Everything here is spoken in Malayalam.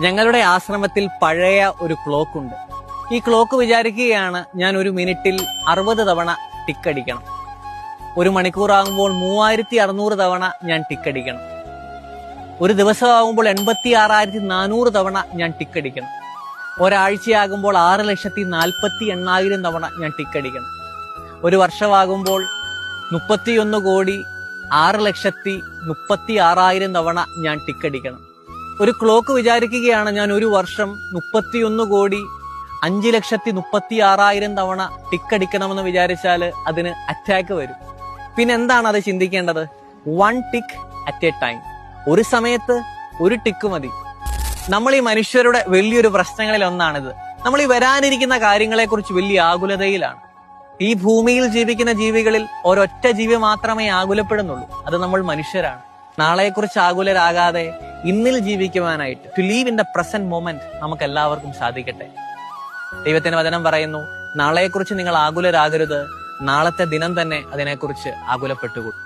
ഞങ്ങളുടെ ആശ്രമത്തിൽ പഴയ ഒരു ക്ലോക്ക് ഉണ്ട്. ഈ ക്ലോക്ക് വിചാരിക്കുകയാണ് ഞാൻ ഒരു മിനിറ്റിൽ 60 തവണ ടിക്കടിക്കണം. ഒരു മണിക്കൂറാകുമ്പോൾ 3600 തവണ ഞാൻ ടിക്കടിക്കണം. ഒരു ദിവസമാകുമ്പോൾ 86,400 തവണ ഞാൻ ടിക്കടിക്കണം. ഒരാഴ്ചയാകുമ്പോൾ 6,48,000 തവണ ഞാൻ ടിക്കടിക്കണം. ഒരു വർഷമാകുമ്പോൾ 31,06,36,000 തവണ ഞാൻ ടിക്കടിക്കണം. ഒരു ക്ലോക്ക് വിചാരിക്കുകയാണ് ഞാൻ ഒരു വർഷം 31,05,36,000 തവണ ടിക്കടിക്കണമെന്ന് വിചാരിച്ചാൽ അതിന് അറ്റാക്ക് വരും. പിന്നെ എന്താണ് അത് ചിന്തിക്കേണ്ടത്? 1 ടിക്ക് അറ്റ് എ ടൈം. ഒരു സമയത്ത് ഒരു ടിക്ക് മതി. നമ്മൾ ഈ മനുഷ്യരുടെ വലിയൊരു പ്രശ്നങ്ങളിൽ ഒന്നാണിത്. നമ്മൾ ഈ വരാനിരിക്കുന്ന കാര്യങ്ങളെക്കുറിച്ച് വലിയ ആകുലതയിലാണ്. ഈ ഭൂമിയിൽ ജീവിക്കുന്ന ജീവികളിൽ ഒരൊറ്റ ജീവി മാത്രമേ ആകുലപ്പെടുന്നുള്ളൂ. അത് നമ്മൾ മനുഷ്യരാണ്. നാളെക്കുറിച്ച് ആകുലരാകാതെ ഇന്നിൽ ജീവിക്കുവാനായിട്ട്, to live in the present moment, നമുക്ക് എല്ലാവർക്കും സാധിക്കട്ടെ. ദൈവത്തിന്റെ വചനം പറയുന്നു, നാളെക്കുറിച്ച് നിങ്ങൾ ആകുലരാകരുത്, നാളത്തെ ദിനം തന്നെ അതിനെക്കുറിച്ച് ആകുലപ്പെട്ടുകൊള്ളു.